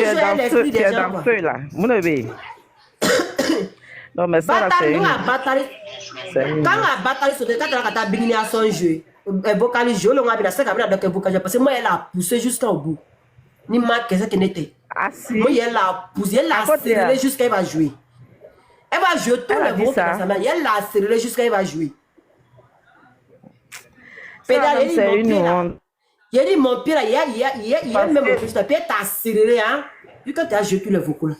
tu es dans feu, tu es dans feu là. Mon bébé. Non, mais ça, là, c'est une... Quand la bataille se décale, quand tu as béni à son jeu, vocalise, je l'ai dit, c'est comme ça, parce que moi, elle a poussé jusqu'au bout. Ni ma qu'est-ce qu'elle était. Ah, si. Moi, elle a poussé, elle a serré jusqu'à elle va jouer. Elle va jouer tous les mots dans sa main. Elle l'a serré jusqu'à elle va jouer. Pédale, c'est une honte. Il a dit, mon pire, il y a même un peu de pied, t'as serré, hein. Vu que tu as joué tous les vocaux là.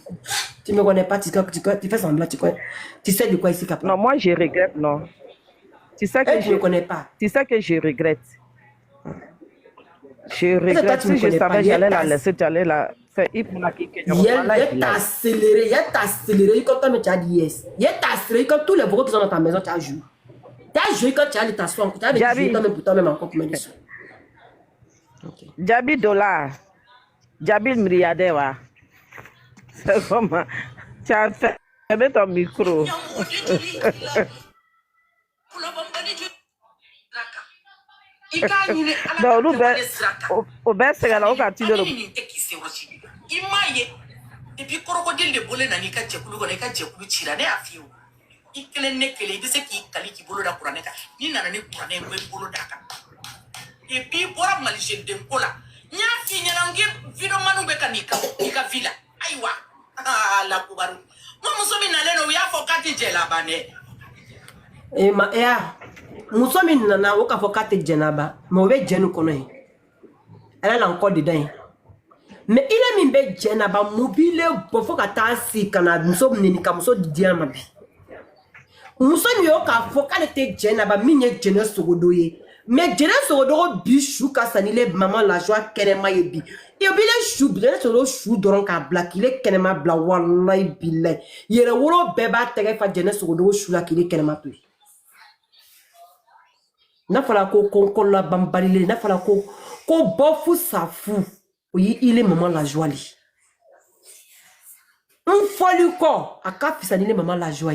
Tu ne me connais pas, tu fais semblant, tu sais de quoi ici capable. Non, moi je regrette, non. Tu sais que je ne connais pas. Tu sais que je regrette. Je regrette. Si je savais, j'allais la laisser, j'allais la faire. Il t'a accéléré, il t'a accéléré quand tu as dit yes. Il t'a accéléré quand tous les vocaux qui sont dans ta maison, tu as joué. Tu as joué quand tu as allé t'asseoir, tu as joué toi-même pour toi-même encore pour me dire. Jabi dollar. Jabi milliardaire, wa. C'est comment? Tu as fait ton micro. Non, nous, au best, c'est là où tu le. Et puis, crocodile de boule n'a ni qu'à tchèque, ou qu'à tchèque, ou tirane à fio. Il qu'elle n'est que les deux qui qualifient qui boule la couraneka, ni n'a ni couranais, ou boule d'aka. Et puis, pour la malichet de cola, n'y a fini l'anguille, vidomano mécanique, nika villa. Aïwa, ah, la coubarou. Moi, mon somme n'allait nous y a focati gelabane. Et ma ea, mon somme n'a aucun focati genaba, mauvais genu connaît. Elle a encore dedans. Mais il a mis be genaba mobile pour faut qu'à si kana muso ni kamuso diama bi. Muso ni oka focati genaba minye gene sogodoye. Mais gene sogodo bichou kasanile maman la joie kenema yebi. Et puis les choux, bien sûr, les choux d'orange à black, il est kenema bla wallahi bilay. Il est wolo beba tege fa gene sogodo chou la qu'il est kenema tout. Na fala ko la bambalile, na fala ko bofu sa fou. Oui, il est maman la joie li. Un folie corps à cap fisanile maman la joie.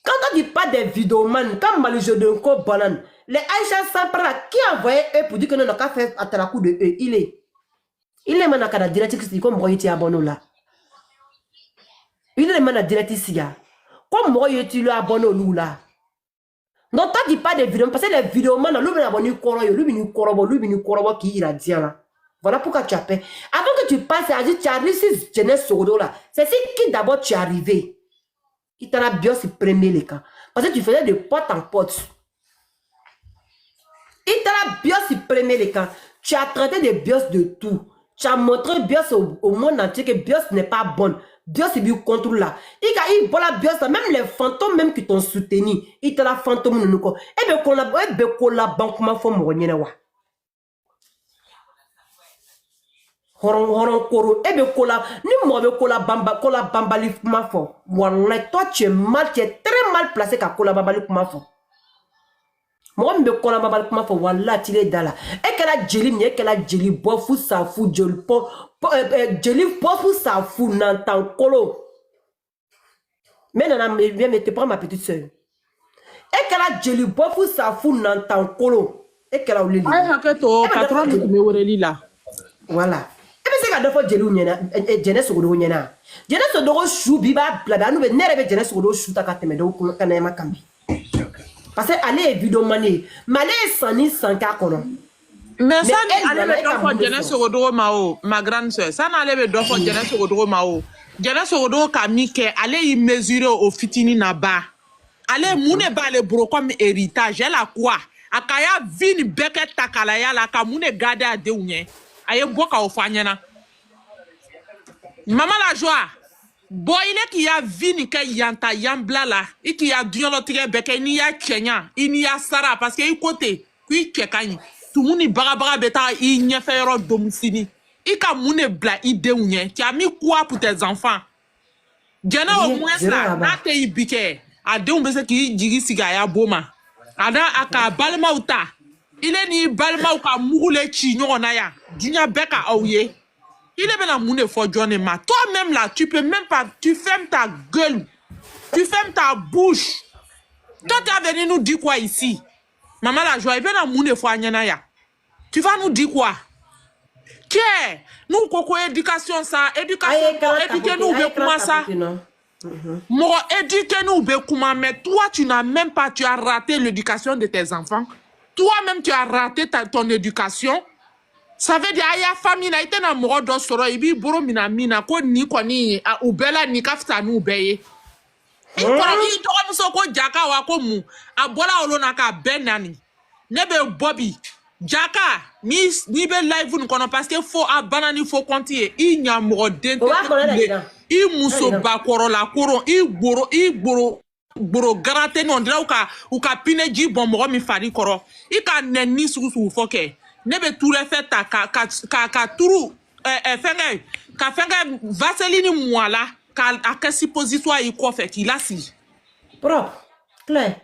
Quand on dit pas des vidéomans, comme le jeu de corps banane, les Aïcha Sampra qui a envoyé eux pour dire que nous n'avons qu'à faire à la coup de eux, il est maintenant à la directrice comme moi il abonné là. Il est maintenant directrice ici. Comme moi il est abonné là. Non, tu dis pas des vidéos parce que les vidéos maintenant lui abonné korobo qui irradie là. Voilà pourquoi tu appelles. Avant que tu passes à dire tu arrives ici jeunesse sodo là. C'est si qui d'abord tu es arrivé. Il t'a bien se premier les cas parce que tu faisais de porte en porte. Il t'a bien se premier les cas. Tu as traité de bios de tout. Tu as montré bios au monde entier que bios n'est pas bonne. Bios est bien contrôle là. Il voilà bios là. Même les fantômes même qui t'ont soutenu. Il t'a la fantôme nous quoi. Et bien qu'on la banque comment faut mourir wa. Horon koro. Et bien qu'on la ni moi be kola bambali kuma fo. Voilà toi tu es très mal placé qu'à kola bambali kuma fo. Moi, je me connais pas comment faire. Voilà, tu es dans là. Et qu'elle a gelé, mais qu'elle a gelé, bofu sa fou, gelé bofu sa fou, n'entend colo. Mais non, viens me te prendre ma petite soeur. Et qu'elle a gelé, bofu sa fou, n'entend colo. Et qu'elle a oublié. Ah, ok, patron, tu me ouvrez là. Voilà. Et puis c'est qu'à deux fois gelé ou n'yena, jeunesse ou n'yena. Jeunesse ou d'oro chou, biba, blabla, nous venons avec jeunesse ou d'oro chou, ta carte, mais d'où qu'on a ma cambi. Parce que allez évidemment mais allez sani sanka kono. Mais ça allez deux fois jeunesse au mao ma grande sœur. Ça n'allait deux fois jeunesse au mao. Jeunesse au kamike allez y mesurer au fitini naba. Allez moune ba le bro comme héritage elle a quoi? Akaya vini beket takalaya la ka moune garder à deunye. Aye boka au fanyana. Maman la joie. Bon, il est qui a vini que yanta yambla là, et qui a dû l'autre bec, il y a Kenya, il y a Sarah, parce qu'il côté, puis Kekani, tout le monde est barabara beta, il n'y a fait un domicile. Il a moune bla, il déoune, tu as mis quoi pour tes enfants? Diana au moins là, n'a te y biquet, à deux on qui diri sigaya boma, ada aka balma uta, il est ni balma ou ka moule chignon naya, dunya beka aouye. Il est bien à mon effort, John et Ma. Toi-même là, tu peux même pas. Tu fermes ta gueule. Tu fermes ta bouche. Toi, tu es venu nous dire quoi ici? Maman la joie, il est bien à mon effort, Nyanaya. Tu vas nous dire quoi? Qu'est nous coco éducation ça, éducation éduquer nous be comment ça. Moi éduquer nous be comment, mais toi tu n'as même pas, tu as raté l'éducation de tes enfants. Toi-même tu as raté ton éducation. Ça veut dire aya famille na ite na moro do soro ibi boro mina ko ni kwani ubela ni kafta nu beye. I to muso ko jaka wa ko mu abola olona ka benani. Nebe Bobby Jaka ni be live nous kono parce que faut abanani faut compter I nya mo dente I muso ba koro la koro I gboro garate non dra ou ka pineji bon mo mi fari koro I ka neni susu foke nebe toure fait ta ka turu fenge ka fenge vaseline moala ka akasi positoire I ko fait ki la si propre clair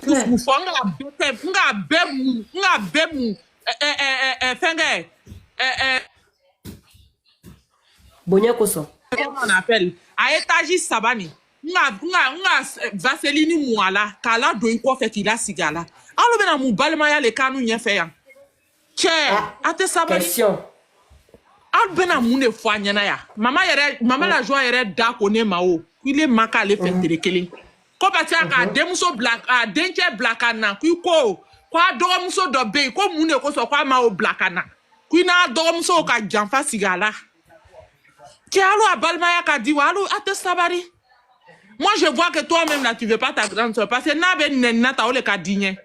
nga bemu fenge Bonya koso comment on appelle à étage sabani nga vaseline moala kala do ko fait il a sigala alo bena mu balma ya le kanu nyefe ya che ate sabani question al bena mu ne fo anyana ya mama la joie yere da ko ne mao il est maka le fait telekele ko batia ka demso black a denche black na ku ko kwa do muso do be ko mu ne ko so kwa ma o black na ku na do muso ka jamfa sigala Kialo a balmaya ka diwa alo ate sabari. Moi je vois que toi-même là tu veux pas ta grande soeur parce que na ben nenna ta ole ka digne.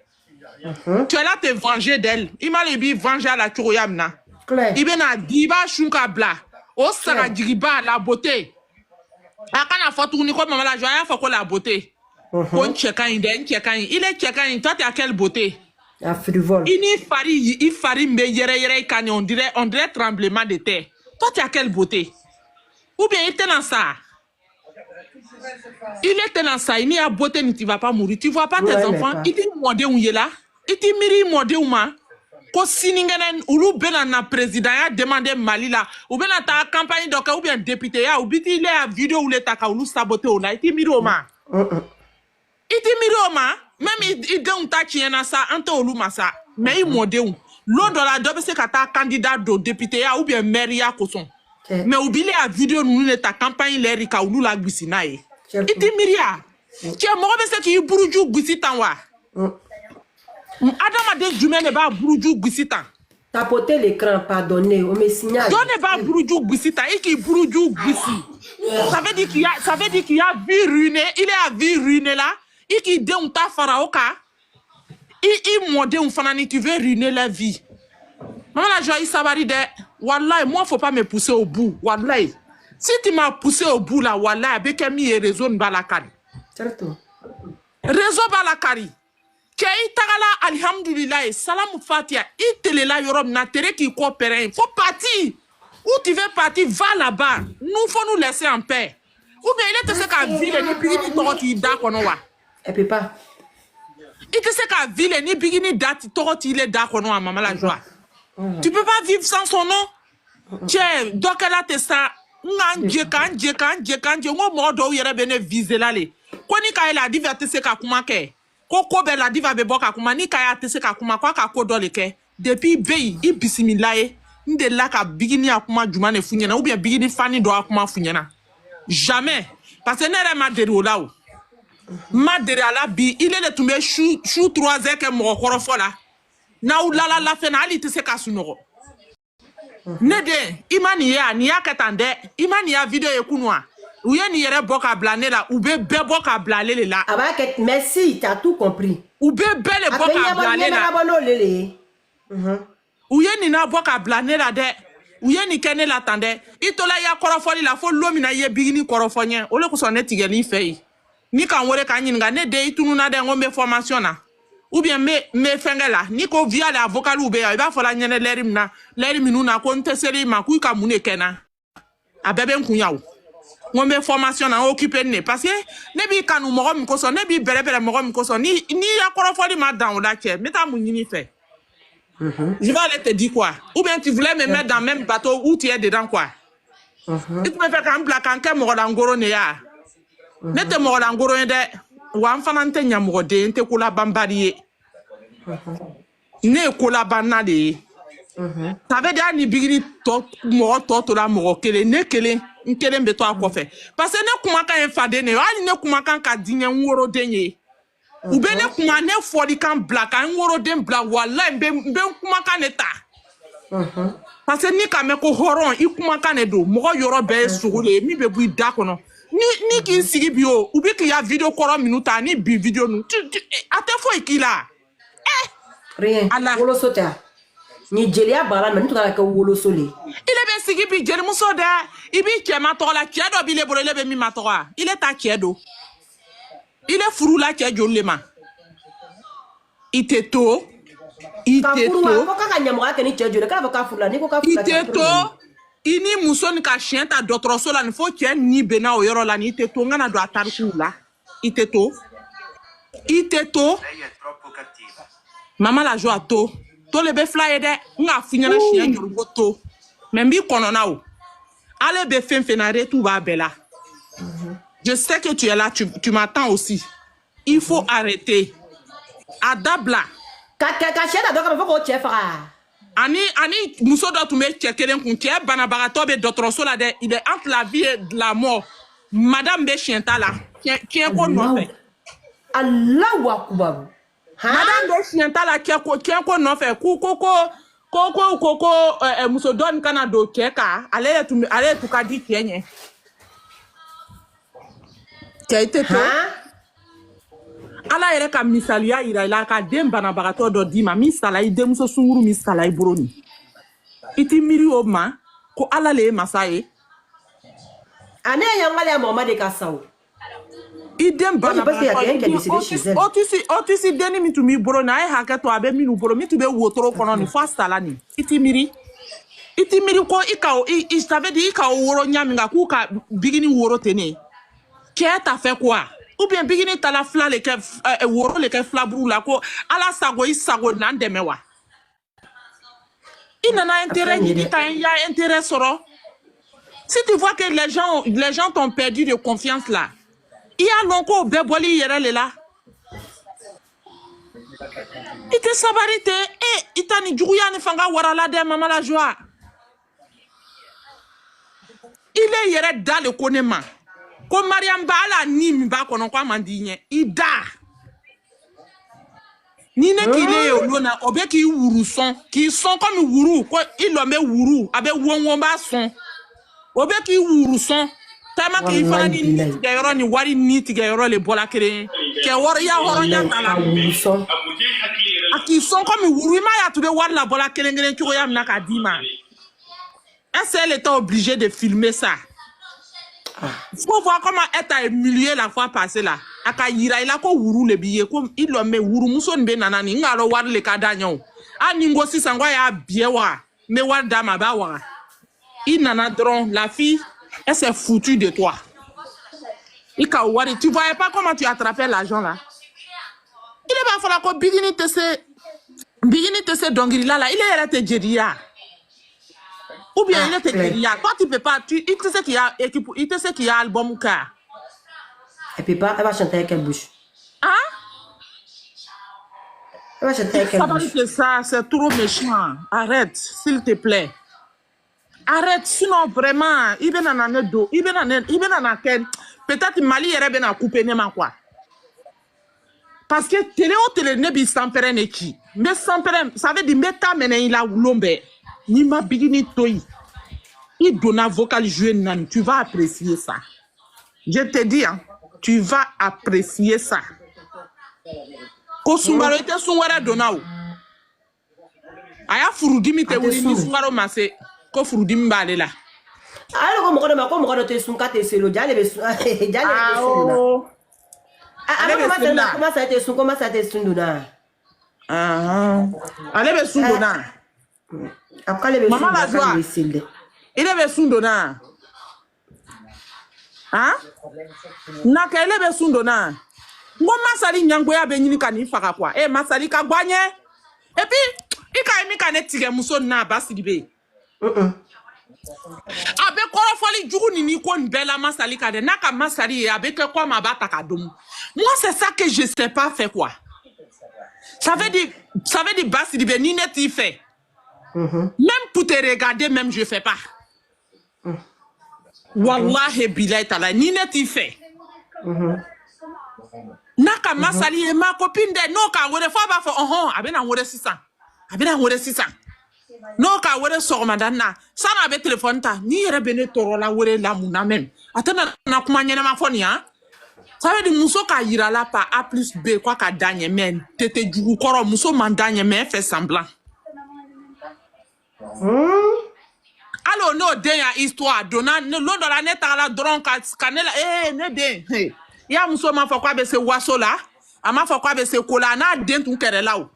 Tu es là te venger d'elle. Il m'a lebi venger à la turoyamna. clair Ibena diba shunka bla. O sara diriba la beauté. Akana fotu ni ko mama la joie fa ko la beauté. Ko ncheka inde ncheka in. Il est cheka in toi tu as quelle beauté? la frivole Il fari me yere kani on dirait tremblement de terre. Toi tu as quelle beauté? Ou bien il était dans ça. Il était dans ça. Il n'y a beauté, tu ne vas pas mourir. Tu ne vois pas tes enfants. Il dit morde où il est là. Il dit miri morde où ma. Ko siningenen ulu bena na président ya demandé Mali là. Ou bien ta campagne donc ou bien député ya ou bien il est à vidéo où l'état ka ulu saboter ou là. Il dit miri ma. Il dit miri ma. Même il donne ta chiena ça ante ulu ma ça. Mais il morde où. L'on dans la dobe c'est kata candidat de député ya ou bien maire ya koson. Mais oubliez la vidéo nous ta campagne l'erika ou nous la gusinae. Iti miria. Tu as mort parce que buruju gusitan wa. Adam a des jumelles ne ba buruju gusitan. Tapoter l'écran, pardonnez, on me signale. Donne ba buruju gusitan et qui buruju gusi. Ça veut dire qu'il a vu ruiné, il est à vie ruiné là, et qui donne ta faraoka. Il m'a dit fanani tu veux ruiner la vie. Maman la joie sabari de wallahi moi faut pas me pousser au bout wallahi si tu m'as poussé au bout là wallahi avec mi raison balakari Certo. réseau balakari ke itagala alhamdulillah salam fatia itelela yorom na tere qui coopérer faut partir où tu veux partir va là-bas nous faut nous laisser en paix ou bien il était ce qu'a ville ni bigini toroti da kono wa Elle peut pas. il était ce qu'a ville ni bigini dati toroti le da kono wa maman la joie. Tu peux pas vivre sans son nom. Tiens, donc elle a te ça. Nje ngo modo yere bene vise la le. Koni ka ela diva te se ka kuma ke. Ko be la diva be boka kuma ni ka ya te se ka kuma kwa ka ko do le ke. Depuis bei I bisimilaye. Nde la ka bigini akuma juma ne funyana ou bien bigini fani do akuma funyana. Jamais. Parce que nere ma deri o la o. Ma deri ala bi il est tombé chou 3 heures que mo korofo la. Na ou la fena ali te se ka sunoro. Nede imani ya ni ya ketande imani ya video ekunwa. Ou ye ni yere boka blane la ou be boka blale le la. Ah merci, tu as tout compris. Ou be le boka blane la. Ou ye ni na boka blane la de. Ou ye ni kene la tande. Itola ya korofoli la fo lomi na ye bigini korofonye. Ole ko so ne tigeli fei. Ni kan wore kan nyinga ne de itunu na de ngombe formation na. Ou bien me fengela ni ko via la avocat ou be ba fola nyene leri minuna ko nteseri ma ku ka mune kena abebe nkunyawo ngombe formation na occuper ne parce que ne bi kanu mo mi ko so ne bi bere mo mi ko so ni ya korofoli ma dan la che meta munyini fait. Je vais aller te dire quoi ou bien tu voulais me mettre dans le même bateau où tu es dedans quoi. Tu me fais quand black en mo la ngoro ne ya ne te mo la ngoro de wa mfana nte nyamode nte kula bambariye ne kula banale Ça veut dire ni bigini to mo to la mo kele ne kele nkele mbe to akofe parce que ne kuma kan enfade ne ali ne kuma kan ka dinye nworo denye ube ne kuma ne fodi kan black an nworo den black wallahi mbe kuma kan eta parce que ni ka me ko horon I kuma kan ne do mo yoro be sugule mi be bu da kono ni ki sigi bio ubi ki ya video koro minuta ni bi video nu ate fo ikila rien wolo sota ni jelia bala men to ka wolo sole il be sigi bi jeli muso da ibi kema to la kiedo bi le bolo le be mi matoa il est ta kiedo il est furu la kiedo le ma iteto ini muso ni ka chien ta dotoroso la ni fo kien ni bena o yoro la ni iteto ngana do atariku la iteto Lei è troppo cattiva. Mama la joie to le be fly de nga finyana chien jorugo to membi kono na o ale be fenfenare tout va bela. Je sais que tu es là, tu m'attends aussi. Il faut arrêter. Adabla. Ani muso do tume chekelen kun che banabarato be dotoroso la de il est entre la vie et la mort. Madame be chienta là. Qui est quoi non fait? Allahu akbar. Madame be chienta là qui est quoi non fait? Koko muso don kana do cheka. Ale tu ka di kienye. Qui a été toi? Ala yere ka misalia ira ila ka dem banabarato do di ma misala I dem so sunguru misala I broni iti miri o ma ko ala le masaye ane yangale mama de kasaw idem banabarato o tu si deni mi tu mi broni ay haketo abe mi nu bro mi tu be wotoro kono ni fa sala ni iti miri ko ikao I savait dire ikao woro nyaminga ku ka bigini woro tene keta fait quoi? Ou bien bigini tala fla le ke woro le ke flabru la ko ala sago I sago nan demewa. Il n'en a intérêt ni il y a intérêt soro. Si tu vois que les gens t'ont perdu de confiance là. Il y a lonko beboli yere là. Il te sabarite et itani juguya ni fanga warala de mama la joie. Il est yere dans le konema. Ko Mariam Bala ni mi ba kono kwa mandinye ida ni ne kile yo lona obe ki wuru son ki son comme wuru ko ilome wuru abe won ba son obe ki wuru son tama ki fana ni tiga yoro ni wari ni tiga yoro le bola kere ke woro ya horo nya tala aki son comme wuru ma ya to be war la bola kere ngere ki ko ya na ka dima elle était obligée de filmer ça. Il faut voir comment elle t'a humilié la fois passée là. Aka yira ila ko wuru le biye ko ilo me wuru muso nbe nanani ngalo war le kadanyo. Ani ngosi sangwa ya biewa me war dama ba wa. Il nana dron la fille elle s'est foutue de toi. Ika wari tu voyais pas comment tu attrapais l'argent là. Il est pas falloir ko bigini te se dongiri là il est te jedia. Ou bien il était derrière. Toi, tu peux pas. Il te sait qu'il y a équipe. Il te sait qu'il y a album car. Elle peut pas. Elle va chanter avec quelle bouche? Hein? Elle va chanter avec quelle bouche? Ça, c'est trop méchant. Arrête, s'il te plaît. Arrête, sinon vraiment, il vient en année d'eau. Il vient en quel. Peut-être Mali est bien à couper nema quoi. Parce que télé ne bi sans pérenne qui. Mais sans pérenne, ça veut dire meta mena il a l'ombe. Ni ma bigini toi. Il donne un vocal joué nan. Tu vas apprécier ça. Je te dis, hein, tu vas apprécier ça. Ko sungaro ite sungara donao. Aya furudimi te wuri ni sungaro mase. Ko furudimi bale la. Alors comme on te sunka te selo jale be comment ça te sun comment ça te sunduna. Ale be sunduna. Maman la joie. Il est sundona. Hein? Naka il est sundona. Moi masali nyango ya be nyini kani faka kwa. Masali ka gwanye. Et puis il ka imi ka netige muso na basidibe. Abe koro foli jugu nini ko nbela masali ka de naka masali abe ke kwa mabata ka dum. Moi c'est ça que je sais pas faire quoi. Ça veut dire basidibe ni neti fait. Même pour te regarder, même je fais pas. Wallahi billahi ta'ala, ni ne t'y fait. Naka masali et ma copine de no ka wore fa ba fo abena wore 600. Abena wore 600. No ka wore so madana. Sana be téléphone ta ni yere bene toro la wore la muna même. Atana na kuma nyene ma foni ha. Ça veut dire muso ka yira la pa A plus B quoi ka danye men. Tete jugu koro muso man danye men fait semblant. Alors no den ya histoire dona lo do la neta la dron ka scanela ne den. Hey. Ya muso ma fo kwa be se waso la. Ama fo kwa be se kola na den tun kere la o.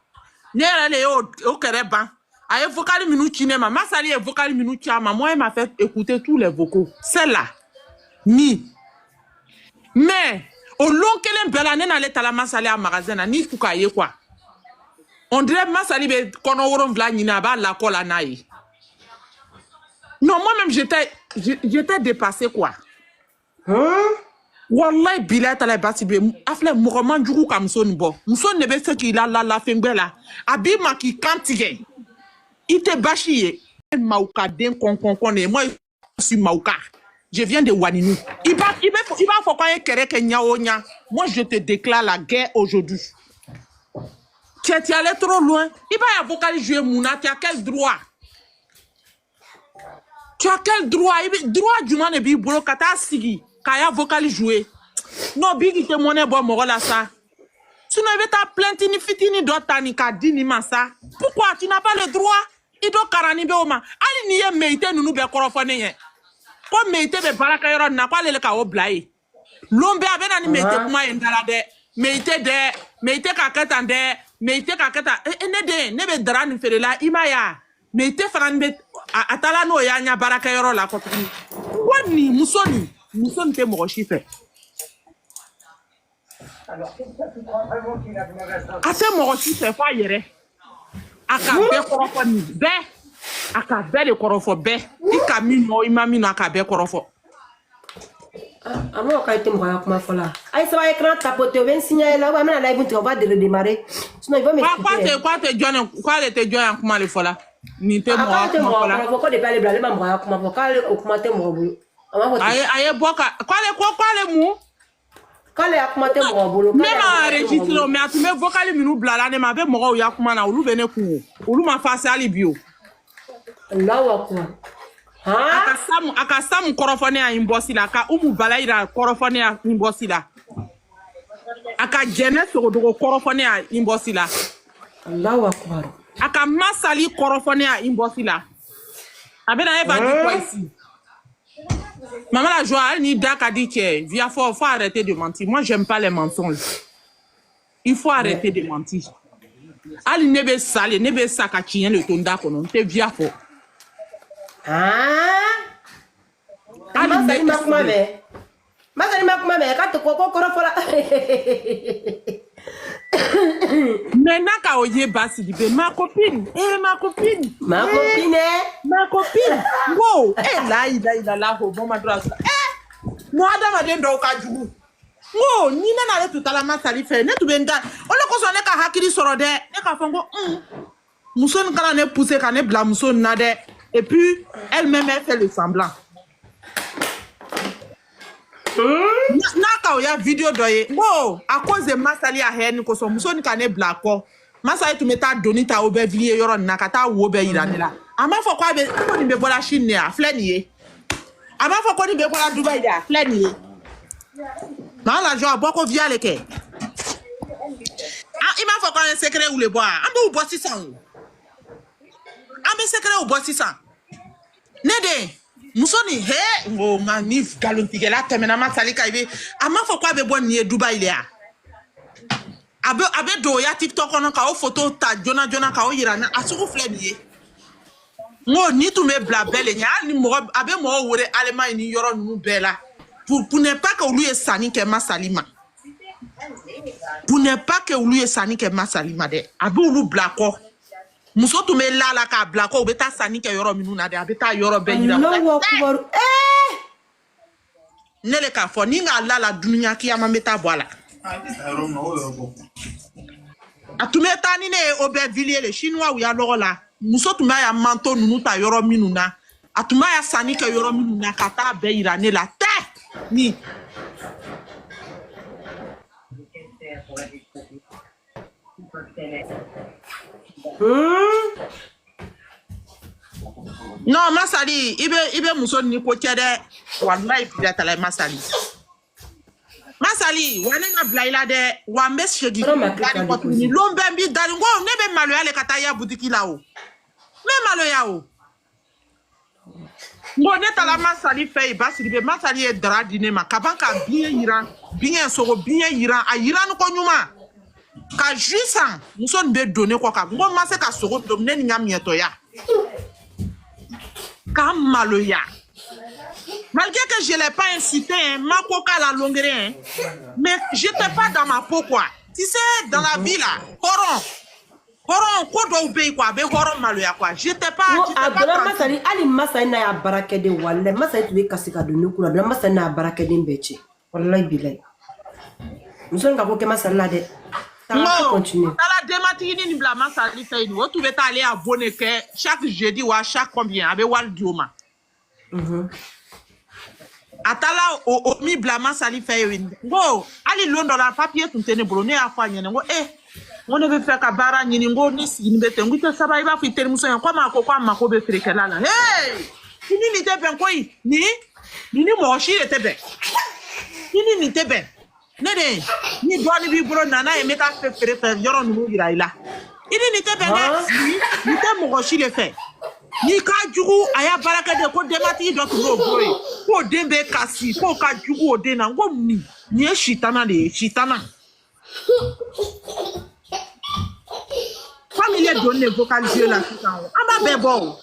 Ne le o kere ban. Aye vocal minute cinéma. Ma sali e vocal minute chama. Moi, elle m'a fait écouter tous les vocaux. Celle-là. Ni. Mais, au long qu'elle est belle, elle n'allait à la massali à magasin, ni foucaye quoi. On dirait massali be kono woron vla ni na ba la kola naï. Non, moi-même, j'étais dépassé quoi. Wallahi billahi tala basi be afle mourman djugu kam son bo. Muson ne be se ki la fengbe la. Abi ma ki kantige. Ite bachiye mauka den kon et moi je suis mauka. Je viens de Waninou. Il va faut qu'on ait nya. Moi je te déclare la guerre aujourd'hui. Tu es allé trop loin. Il va y avoir jouer Mouna. Tu as quel droit? Tu as quel droit? Droit du man et bibolo kata sigi. Kaya vocal jouer. Non, bigi te monnaie bon morola ça. Tu n'avais ta plainte ni fitini d'autres ni kadini massa. Pourquoi tu n'as pas le droit? Il doit carani be oma. Ali ni ye meite nunu be korofone ye. Ko meite be baraka yoro na kwa lele ka oblaye. Lombe abena ni meite kuma endala de. Meite kaketa de. Meite kaketa. Ne be dara ni fere la imaya. Meite faran be atala no ya nya baraka yoro la ko tuni. Wani musoni te mo chife. Ate mo chife fa yere. Aka be korofo ni be aka be le korofo be ika mino imamino aka be korofo amo ka ite mo kuma fola ai ça va écran tapoter ben signaler là ouais mais la live on va redémarrer sinon il va m'expliquer quoi te join kuma le fola ni te mo kuma fola ko de parler bla le ma mo kuma fola kuma te mo bu aye boka quoi le mu kale akumate mo bolo même enregistré mais tu me vocal minu blala ne ma be mo ya kuma na ulu bene ku ulu ma face ali bio Allahu akbar ha akasamu korofone a imbosi la ka umu balaira korofone a imbosi la aka jene so do korofone a imbosi la Allahu akbar aka masali korofone a imbosi la abena eva di quoi ici. Maman la joie, ni daka dit que faut arrêter de mentir. Moi, j'aime pas les mensonges. Il faut arrêter de mentir. Ali nebe sale, nebe saka chien le tonda kono, te via fo. Ali masali makumame. Masali makumame, kato koko korofola. Maintenant ka oye basi dibe ma copine. Ma copine. Wow, là la ho bon ma droite. Moi adama den do ka jugu. Wo ni na le tout à la masali fe ne tu benda. O le ko so ne ka hakiri soro de. Ne ka fongo muso ni kana ne pousser ka ne bla muso na de. Et puis elle-même elle fait le semblant. Naka oya video doye. Wow, à cause de masali a hen ko so muso ni ka ne bla ko. Masali tu meta donita obevlier yoro nakata wo be iranela. Ama fo kwa be ko ni be bola Chine a fleniye. Ama fo ko ni be bola Dubai da fleniye. Na la jo boko via leke. Ima fo ko un secret ou le bois. Ambe ou bossi san. Ambe secret ou bossi san. Nede musoni he ngo manif galontige la temena masali kaibe. Ama fo kwa be bon ni Dubai le a. Abe do ya TikTok on ka o photo ta jona ka o yirana asuku fleniye. Ngo ni tu me blabele nya ni mo abe mo wore Allemagne ni yoro nu bela pour ne pas que lui sani ke masalima pour ne pas que lui sani ke masalima de abe ulu blako muso tu me la ka blako obeta sani ke yoro minu na de abeta yoro be yira nele ka fo ni nga la dunya ki ama meta boala atumeta ni ne Aubervilliers le chinois ou ya loro la muso tun b'a ya manto ninnu ta yɔrɔ minnu na a tun b'a ya sanni kɛ yɔrɔ minnu na ka taa bɛɛ yira ne la tɛ ni non Masali i bɛ muso ni ko cɛ dɛ wallahi bila tala Masali wa ne na bila i la dɛ wa n bɛ segin dali kɔ tuguni lon bɛ n bi dali n ko ne bɛ maloya le ka taa ya butiki la o n bɛ maloya o n ko ne taara Masali fɛ yen Basiribe Masali ye dara di ne ma ka ban ka biɲɛ yiran biɲɛ sogo biɲɛ yiran a yiran ni ko ɲuman ka jus san muso nin bɛ don ne kɔ kan n ko n ma se ka sogo don ne ni n ka miɲɛtɔya ka maloya. Malgré que je ne l'ai pas incité, ma coca la longueur, mais je n'étais pas dans ma peau, quoi. Tu sais, dans la vie, là, Horon, quoi doit oublier, quoi, avec Horon maloya, quoi. Je n'étais pas. Non, Abdullah Masali, Ali Masali n'a pas baraké de Walle, Masali tu es cassé de nous, Abdullah Masali n'a pas baraké de Mbéché. Wallahi bilay. Nous sommes capables de Masali là, de. Non, continue. Dans la dématine, ni bla Masali fait une. Tu veux aller à Bonnequet chaque jeudi ou à chaque combien, avec Waldioma. Atala o mi blama sali feyewin ngo ali londo la papier tuntene bolo ne afa nyene ngo ngone be feka bara nyini ngo ni sigini bete ngite saba iba fi tere muso yanko ma ko be frekela la hey ni te ben koyi ni mo shi te be ni te be ne de ni do ni bi bolo nana e me ka fe fere yoro nu gira ila ni te be ni te mo shi le fe ni ka jugu aya baraka de ko demati do to boy ko dembe kasi ko ka jugu o de na ngo ni e shitana de shitana famille donne vocaliser la shitana ama bebo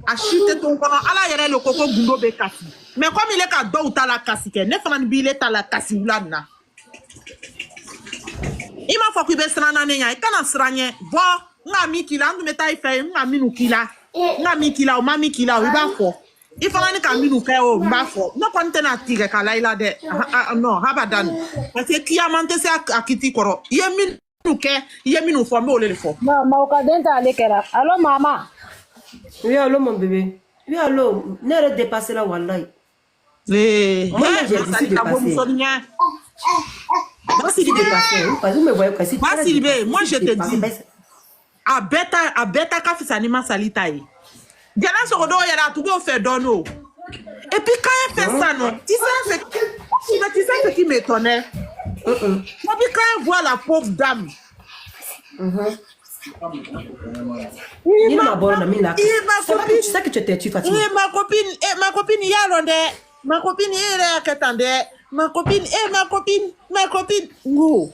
a shite ton kono ala yere le koko gundo be kasi mais comme il est ka do ta la kasi ke ne fana bi ile ta la kasi ulana ima fo ku be strana ne nya kana sranye bo nga mi kila ndu meta ife nga minu kila nga mi kila o mami kila o iba fo ifala ni ka minu fe o mba fo no konte na tige kala ila de no habadan parce que kiamante se akiti koro ye minu ke ye minu fo me o le fo ma ka denta ale kera allo mama oui allo mon bébé oui allo ne re dépasser la wallahi moi j'ai décidé de passer parce que me voyez que si Basiribe moi je te dis a beta ka fisani Masali taille. Diana Sorodo yara tout faire dono. Et puis quand elle fait ça non, tu sais ce qui m'étonnait. Moi puis quand elle voit la pauvre dame. Il m'a bonne amie là. Tu sais que tu t'es tu Fatima. Ma copine yalonde. Ma copine est qu'attendait. Ma copine ngo.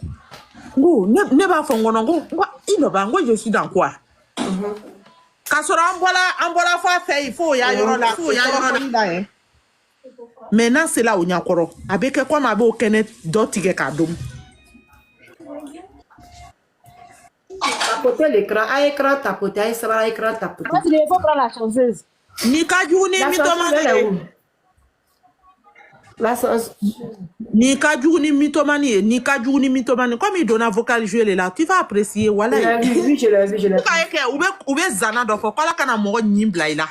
Ngo ne ba fongono ngo ino ba ngo je suis dans quoi kasora ambola fa fait il faut ya yoro la maintenant c'est là où nyakoro avec quoi ma bo kenet dotige kadum tapoter l'écran à écran tapoter à écran tapoter il faut prendre la chanceuse ni kajuni mi tomane la sens ni kajuni mi tomane comme il donne un vocal jouer là tu vas apprécier voilà oui je l'ai vu ou be zana do fo kala kana mo nyimbla ila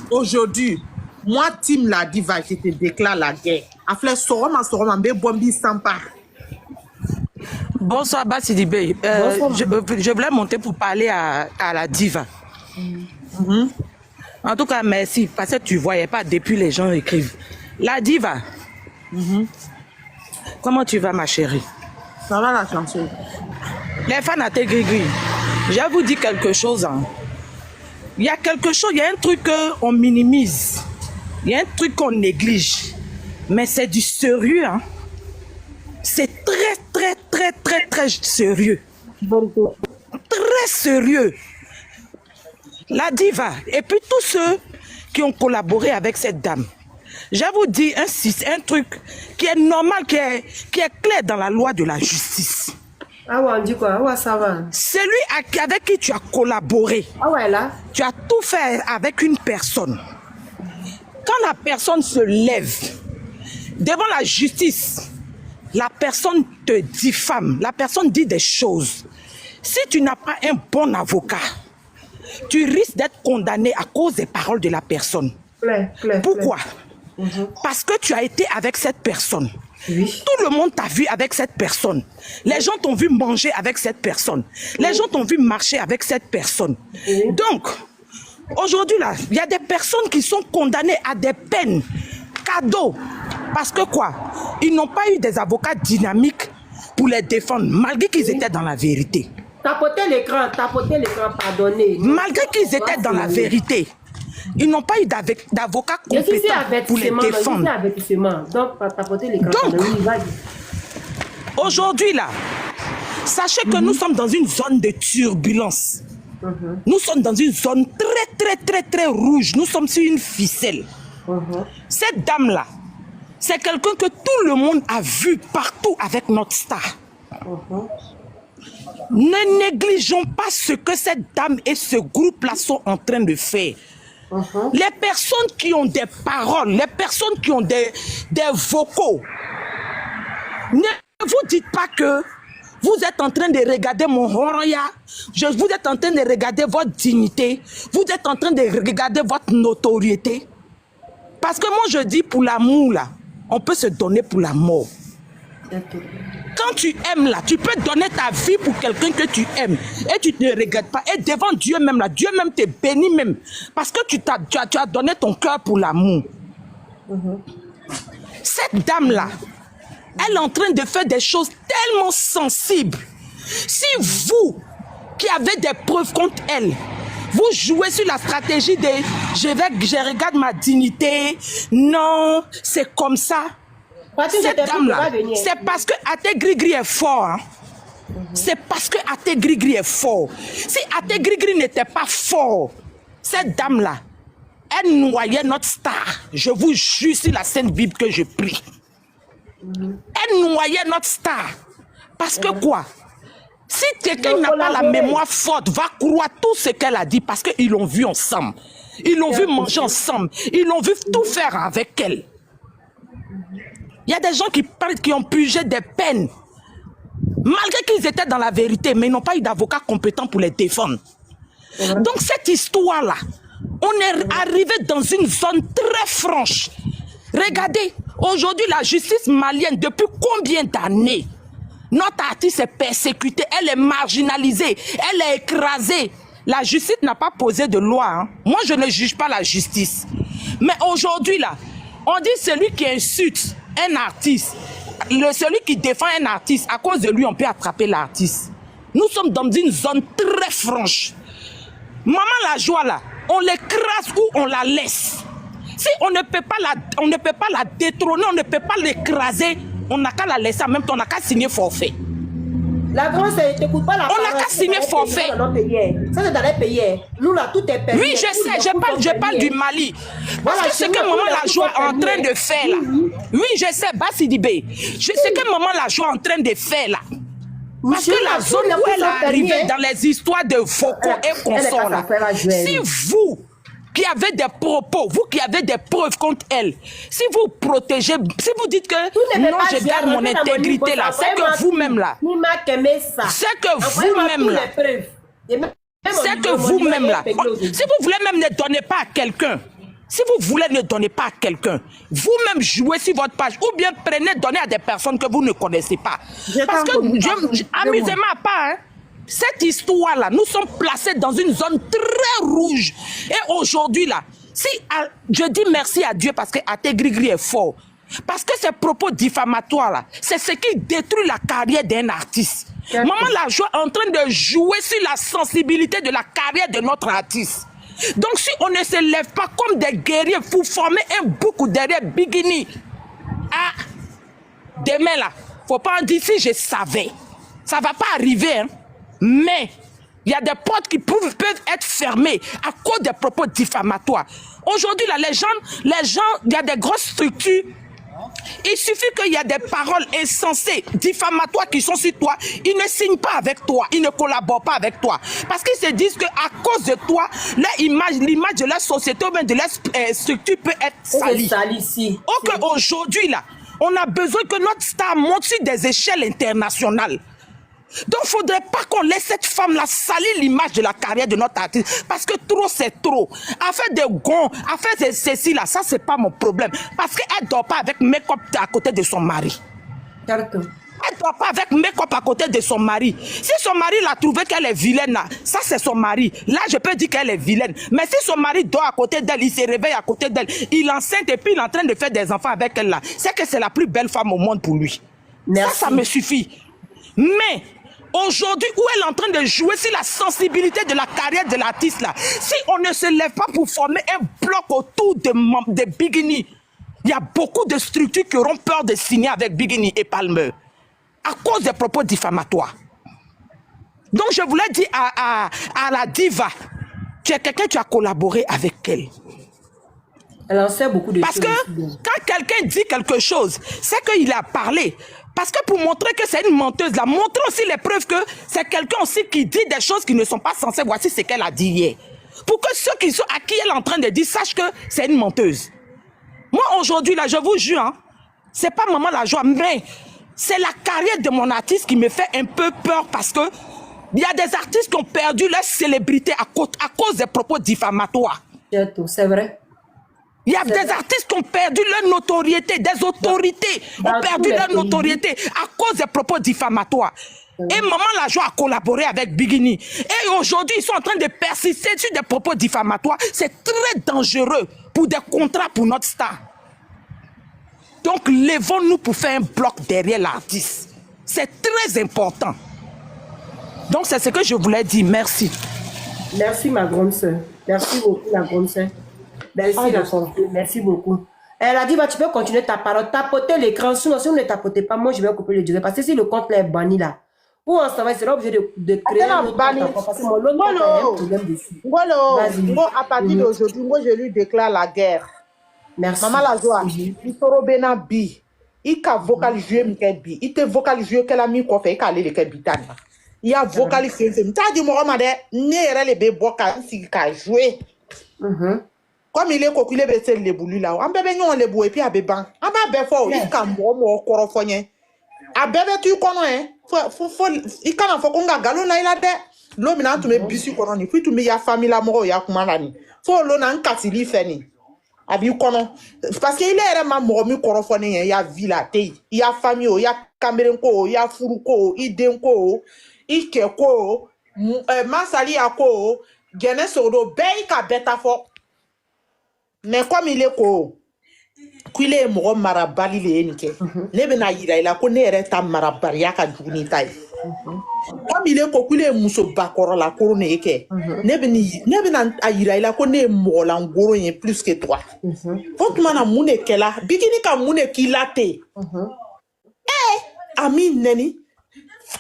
aujourd'hui moi team la diva je te déclare la guerre afle soroma be bombi sampa. Bonsoir Basiribe. Je voulais monter pour parler à la diva. En tout cas, merci, parce que tu ne voyais pas depuis les gens écrivent. La diva. Comment tu vas, ma chérie? Ça va la chanson. Les fans à tes gris-gris. Je vais vous dire quelque chose. Hein. Il y a quelque chose, il y a un truc qu'on minimise. Il y a un truc qu'on néglige. Mais c'est du sérieux. Hein. C'est très sérieux. Très sérieux. La diva, et puis tous ceux qui ont collaboré avec cette dame. Je vous dis un truc qui est normal, qui est clair dans la loi de la justice. Ah ouais, on dit quoi? Ah ouais, ça va. Celui avec qui tu as collaboré, ah ouais, là. Tu as tout fait avec une personne. Quand la personne se lève devant la justice la personne te diffame, la personne dit des choses. Si tu n'as pas un bon avocat, tu risques d'être condamné à cause des paroles de la personne. Pourquoi? Parce que tu as été avec cette personne. Oui. Tout le monde t'a vu avec cette personne. Les gens t'ont vu manger avec cette personne. Les gens t'ont vu marcher avec cette personne. Donc, aujourd'hui, là, il y a des personnes qui sont condamnées à des peines cadeaux. Parce que quoi? Ils n'ont pas eu des avocats dynamiques pour les défendre, malgré qu'ils étaient dans la vérité. Tapotez l'écran, pardonnez. Malgré qu'ils étaient dans la vérité, ils n'ont pas eu d'avocat compétent pour les défendre. Donc, aujourd'hui là, sachez que nous sommes dans une zone de turbulence. Nous sommes dans une zone très rouge. Nous sommes sur une ficelle. Cette dame-là, c'est quelqu'un que tout le monde a vu partout avec notre star. Ne négligeons pas ce que cette dame et ce groupe-là sont en train de faire. Les personnes qui ont des paroles, les personnes qui ont des vocaux, ne vous dites pas que vous êtes en train de regarder mon horoya, vous êtes en train de regarder votre dignité, vous êtes en train de regarder votre notoriété. Parce que moi je dis pour l'amour là, on peut se donner pour la mort. Quand tu aimes là, tu peux donner ta vie pour quelqu'un que tu aimes et tu ne regrettes pas. Et devant Dieu même là, Dieu même te bénit même. Parce que tu as donné ton cœur pour l'amour. Cette dame là, elle est en train de faire des choses tellement sensibles. Si vous qui avez des preuves contre elle, vous jouez sur la stratégie de je regarde ma dignité, non, c'est comme ça. Cette dame-là, c'est parce que Até Grigri est fort. Hein? C'est parce que Até Grigri est fort. Si Até Grigri n'était pas fort, cette dame-là, elle noyait notre star. Je vous jure sur la Sainte Bible que je prie. Elle noyait notre star. Parce que quoi? Si quelqu'un n'a pas la mémoire forte, va croire tout ce qu'elle a dit parce qu'ils l'ont vu ensemble. Ils l'ont vu manger ensemble. Ils l'ont vu tout faire avec elle. Il y a des gens qui ont purgé des peines, malgré qu'ils étaient dans la vérité, mais ils n'ont pas eu d'avocat compétent pour les défendre. Donc cette histoire-là, on est arrivé dans une zone très franche. Regardez, aujourd'hui la justice malienne, depuis combien d'années, notre artiste est persécutée, elle est marginalisée, elle est écrasée. La justice n'a pas posé de loi. Hein. Moi, je ne juge pas la justice. Mais aujourd'hui, là, on dit celui qui insulte un artiste, celui qui défend un artiste, à cause de lui, on peut attraper l'artiste. Nous sommes dans une zone très franche. Maman la joie là, on l'écrase ou on la laisse. Si on ne peut pas la détrôner, on ne peut pas l'écraser, on n'a qu'à la laisser en même temps, on n'a qu'à signer forfait. La France, t'écoute pas la parole. On n'a qu'à signer forfait. Ça, c'est dans les pays. Nous, là, tout est permis. Oui, je sais, je parle du Mali. Parce que ce que Maman la joie est en train de faire là. Oui, je sais, Bassidibé. Ce que Maman la joie est en train de faire là. Parce que la zone où elle est arrivée dans les histoires de Foucault et consorts là, si vous qui avez des propos, vous qui avez des preuves contre elle, si vous protégez, si vous dites que non, je garde mon intégrité là, c'est que vous-même là, c'est que vous-même là, c'est que vous-même là, si vous voulez même ne donnez pas à quelqu'un, si vous voulez ne donnez pas à quelqu'un, vous-même jouez sur votre page ou bien prenez, donnez à des personnes que vous ne connaissez pas. Parce que, amusez-moi pas, hein. Cette histoire-là, nous sommes placés dans une zone très rouge. Et aujourd'hui, là, si je dis merci à Dieu parce que Até Grigri est fort. Parce que ces propos diffamatoires, là, c'est ce qui détruit la carrière d'un artiste. Maman la joie est en train de jouer sur la sensibilité de la carrière de notre artiste. Donc, si on ne se lève pas comme des guerriers pour former un bouc derrière Bikini, demain, là, faut pas en dire si je savais. Ça va pas arriver, hein. Mais il y a des portes qui peuvent être fermées à cause des propos diffamatoires. Aujourd'hui, là, les gens, il y a des grosses structures. Il suffit qu'il y ait des paroles insensées, diffamatoires qui sont sur toi. Ils ne signent pas avec toi, ils ne collaborent pas avec toi. Parce qu'ils se disent qu'à cause de toi, l'image de la société ou même de la structure peut être salie. Ok, aujourd'hui, là, On a besoin que notre star monte sur des échelles internationales. Donc, il ne faudrait pas qu'on laisse cette femme-là salir l'image de la carrière de notre artiste. Parce que trop, c'est trop. À faire des gonds, à faire ceci, là, ça, c'est pas mon problème. Parce qu'elle ne dort pas avec make-up à côté de son mari. Elle ne dort pas avec make-up à côté de son mari. Si son mari l'a trouvé qu'elle est vilaine, là, ça, c'est son mari. Là, je peux dire qu'elle est vilaine. Mais si son mari dort à côté d'elle, il se réveille à côté d'elle, il enceinte et puis il est en train de faire des enfants avec elle, là, c'est que c'est la plus belle femme au monde pour lui. Merci. Ça me suffit. Mais... aujourd'hui, où elle est en train de jouer sur la sensibilité de la carrière de l'artiste là, si on ne se lève pas pour former un bloc autour de Bigini, il y a beaucoup de structures qui auront peur de signer avec Bigini et Palmer à cause des propos diffamatoires. Donc je voulais dire à la diva, tu es quelqu'un, tu as collaboré avec elle. Elle en sait beaucoup de Parce choses. que quand quelqu'un dit quelque chose, c'est qu'il a parlé. Parce que pour montrer que c'est une menteuse, là, montrer aussi les preuves que c'est quelqu'un aussi qui dit des choses qui ne sont pas censées. Voici ce qu'elle a dit hier. Pour que ceux qui sont à qui elle est en train de dire sachent que c'est une menteuse. Moi, aujourd'hui, là, je vous jure, hein, c'est pas maman la joie, mais c'est la carrière de mon artiste qui me fait un peu peur parce que il y a des artistes qui ont perdu leur célébrité à cause des propos diffamatoires. C'est vrai. Il y a des artistes qui ont perdu leur notoriété, des autorités ont perdu leur notoriété à cause des propos diffamatoires. Et Maman la Joie a collaboré avec Bigini. Et aujourd'hui, ils sont en train de persister sur des propos diffamatoires. C'est très dangereux pour des contrats pour notre star. Donc, levons-nous pour faire un bloc derrière l'artiste. C'est très important. Donc, c'est ce que je voulais dire. Merci. Merci, ma grande soeur. Merci beaucoup, la grande soeur. Merci, la soeur. Merci beaucoup. Elle a dit, bah, tu peux continuer ta parole. Tapoter l'écran. Sinon, si vous ne tapotez pas, moi, je vais couper le direct. Parce que si le compte là est banni là, ou on s'en va, il sera obligé de créer un autre compte. Parce que mon autre compte a un problème dessus. Moi, à partir d'aujourd'hui, moi, je lui déclare la guerre. Merci. Maman la joie, il faut robena bi. Il ka vocal jouer m'ke bi. Il te vocal jouer qu'elle a mis quoi fait qu'elle est le bitan. Il a vocal fait. T'as dit moi madé, n'era le bébé ka si ka jouer. Comme il est coquille bête le boulu là. On bébé non le bou et puis à béban. On va bé fort. Il ka mo korofonye. A bébé tu connais hein. Faut il kana faut qu'on ga galo na il a de. L'homme n'a tout me bisu kono ni. Puis tout me ya famille la moro ya kuma la ni. Faut l'on a un katili feni. Abi kono parce que il est vraiment mort mi korofone il y a villa il y a famille il y a caméra ko il y a furu ko il den ko il ke ko masali ako gene sodo be ka beta fo mais comme il est ko qu'il est mort marabali le nike ne be na yira ila ko ne ere ta marabari ya ka duguni tai comme il est ko qu'il est muso bakoro la ko ne ke ne be na ayira ila ko ne mo la ngoro yen plus que toi faut mana mune kela bikini ka mune kilate ami neni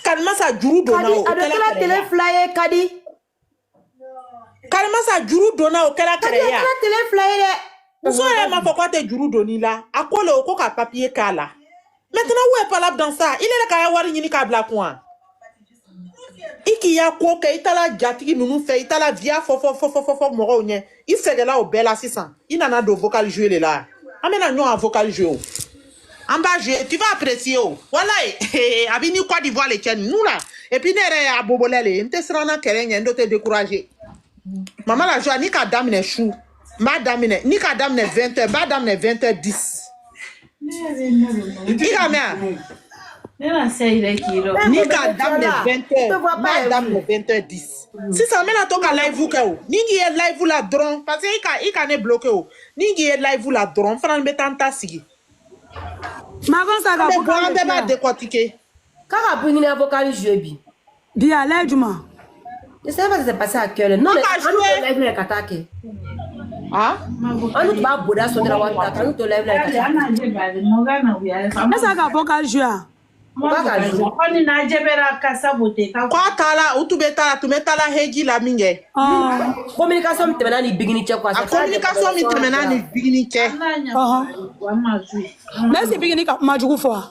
kalma sa juru dona o kala télé flyer kadi kalma sa juru dona o kala kare ya kala télé flyer so ya ma foko te juru doni la akole o ko ka papier kala maintenant où est palable dans ça il est la ka wari nyini ka bla point iki ya ko ke itala jatigi nunu fe itala via fo moro nye il fait de là au bel assistant il nana do vocal jouer le là amena nyon a vocal jouer en bas jouer tu vas apprécier voilà abini quoi d'Ivoire les tiens nous là et puis nere a bobolele nte srana kerenye ndo te décourager maman la joie ni ka damine chou madame ni ka damine 20h madame 20h10 ikamea ni ka damine 20h madame 20h10 si ça mena toka live ka o ningi e live la dron parce que ika ne bloqué o ningi e live la dron fana be tanta sigi Magon ça va pour on va décortiquer kaka bringine avocat jouer bi dia là juma je sais pas ce qui s'est passé à cœur non mais live la katake ah on nous va boda so de la wata quand nous to live la katake ça va vocal jouer kwa tala utubeta tumetala heji la minge communication mtemena ni bigini che kwa communication mtemena ni bigini che mais c'est bigini ka majugu fo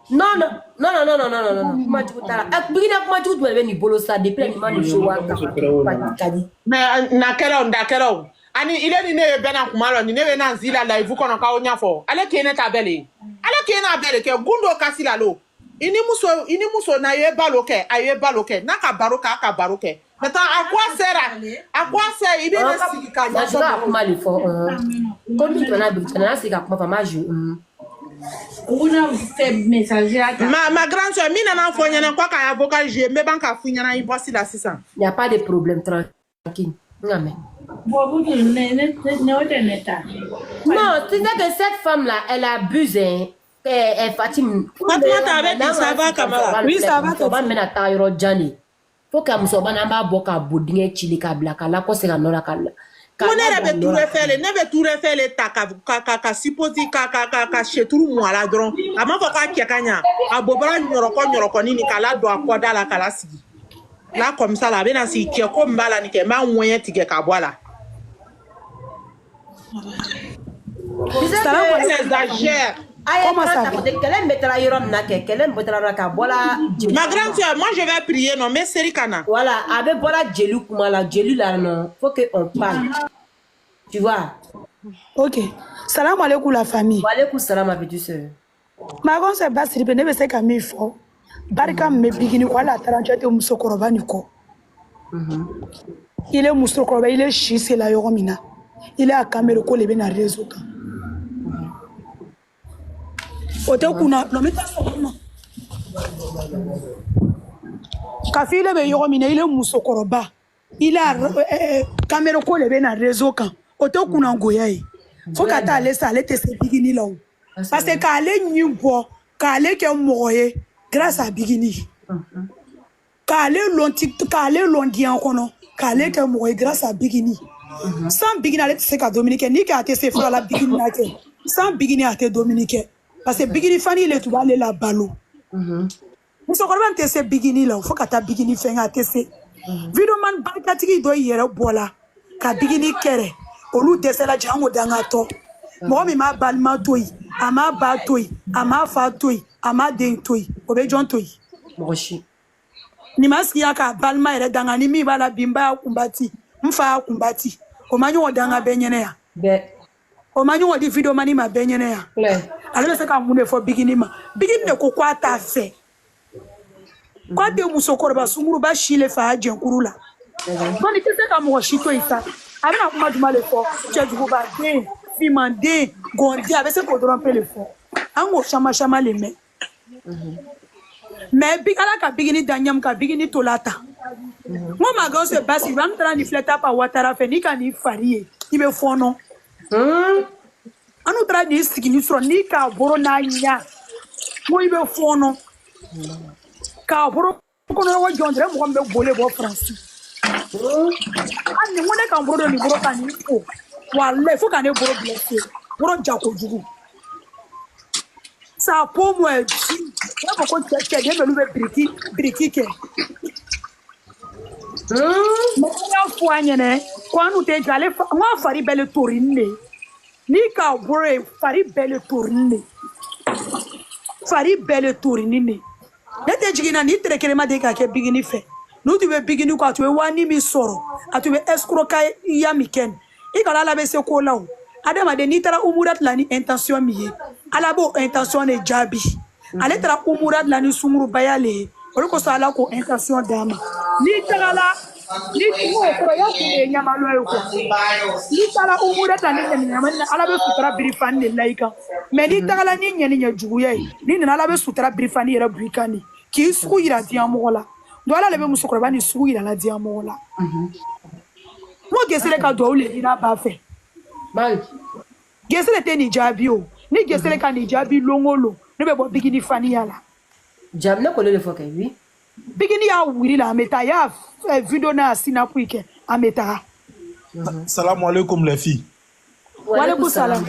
non majugu tala bigini ka majugu tu ni bolo sa depuis ni mani show wa kadi na kero Ani il est né bena kumalo ni ne na zila live kono ka onya fo. Ale ki ne tabele. Ale ki na bele ke gundo kasila lo. Ini muso na ye baloke, aye baloke. Na ka baroke. Maintenant à quoi sert il est si ka na juga kuma le fo comme tu na bi na si ka kuma fa ma ju ma grande soeur mina na fo nyana kwa ka avocat je me banka fu nyana impossible la 600. Il n'y a pas de problème tranquille. Amen. Non, tu sais que cette femme-là, elle abuse, hein. Elle fatigue. Ça va, camarade. Oui, ça va. On va mettre à taille Johnny. Faut que nous soyons en bas boka boudingue chili kabla kala ko se ganora kala. On est tout refait les ka supposer ka cheturu mo ala dron. Ama fo ka kiakanya. Abobara nyoroko nini kala do akoda la kala sigi. Là comme ça là bena si ki ko mbala ni ke ma moyen tige ka bola. Ça exagère. Comment ça va? Quelle mettra yorom na ke? Quelle mettra na ka bola? Ma grande soeur, moi je vais prier non mais serikana. Voilà, avec bola jelu kuma la jelu là non, faut que on parle. Tu vois? Ok. Salam alaikum la famille. Wa alaikum salam ma petite sœur. Ma grande sœur Basri be ne be se ka mi fo. Barika me bigini ko la taranchete musokoroba niko. Il est musokoroba, il est chissé la yoromina. Il est à caméra ko le be na réseau kan. Ote kuna no meta sokoma. Kafile be yoromina, il est musokoroba. Il a caméra ko le be na réseau kan. Ote kuna ngoyai. Faut ka ta laisser aller te se bigini là. Parce que ka ale nyimbo, ka ale ke moye grâce à bigini. Ka ale londi en kono, ka ale ke moye grâce à bigini. Sans bigini ale te se ka dominique ni ka te se fera la bigini na ke. Sans bigini a te dominique. Parce que bigini fani le tu va aller la balo. Muso ko ban te se bigini là, faut ka ta bigini fenga te se. Video man barkatigi do yere bola. Ka bigini kere. Olu desela jango danga to. Mo mi ma balma toyi, ama ba toyi, ama fa toyi, ama den toyi, obe jon toyi. Moshi. Ni maski ya ka balma ere danga ni mi bala bimba kumbati, mfa kumbati. O manyo danga benyene ya. Be. O manyo di video mani ma benyene ya. Le. Ale se ka mune fo bigini ma. Bigini ne ko kwa ta fe. Kwa de musokoro ba sumuru ba shile fa ajen kurula. Boni kese ka mo shito isa. Abena kuma duma le fo, chejugo ba den. Fimandé, Gondi, avec ce qu'on doit le fond. En chama les mains. Mais bigala ka bigini danyam ka bigini tolata. Moi ma grande se passe, il va me traiter de fleta pa watara fe ni ka ni farie. Il me font non. Anu tra ni sigini sro ni ka boro na nya. Mo il me font non. Ka boro ko no wa jondre mo be bolé bo France. Ani mo ne ka boro ni boro ka ni ko. Wallah, il faut qu'on ait boro blessé. Boro jako jugu. Ça pour moi, là pourquoi tu as dit que nous briki ke. Moi fois nyene, quand nous t'es allé moi fari belle tourine. Ni ka boro fari belle tourine. Fari belle tourine. Nete jigina ni trekerema de ka ke bigini fe. Nous tu veux bigini quoi tu veux wani mi soro. A tu veux escroquer ya miken. I kala la be se ko law adama de ni tara umurat la ni intention mi ala bo intention ne jabi ale tara umurat la ni sumuru bayale o ko sala ko intention dama ni tara la ni ko ko ya ko e nyama lo ko ni tara umurat la ni nyama ala be sutra brifan ne laika mais ni tara la ni nyani nya jugu ye ni na ala be sutra brifan era brikani ki su ira diamo la do ala le be musukro ba ni su ira la diamo la moi gesele ka do le ina ba fe Mal. gesele te ni jabi o ni gesele ka ni jabi longolo ne be bo bigini fani yala Jamna ko le fo ke oui. bigini ya wiri la meta ya video na sina puike ameta. Salam alaikum les filles. Wa alaikum salam.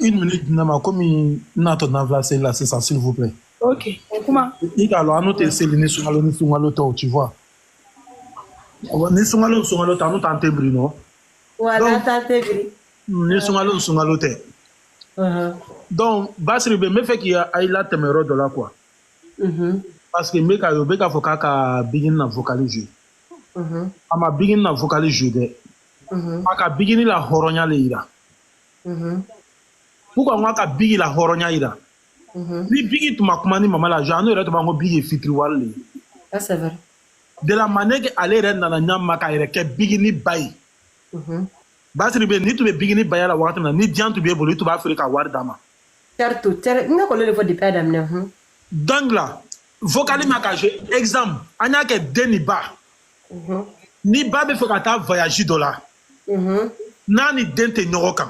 Une minute nama comme nato na vlase là c'est ça s'il vous plaît. OK comment Il a noté c'est le sungalo to tu vois. Ni sungalo ta no tante brino. Voilà tante bri. Ni sungalo te. Donc Basri be me fait qu'il y a la temero de là quoi. Parce que me ka yo be ka foka ka begin na vocaliser. Ama begin na vocaliser de. aka bigini la horonya le ira pourquoi moi aka bigi la horonya ira ni bigi tu makumani mama la jano ira to bango bigi fitri wale Ça, c'est vrai. de la manière que aller rendre na nyama ka ira ke bigini bay basri be ni tu be bigini bay la wakati na ni dian tu be bolu tu ba afrika war dama Certo, nga ko le fo di padam ne donc là vocali maka je exemple anya ke deni ba ni ba be fokata voyager dollar nani dente nyoroka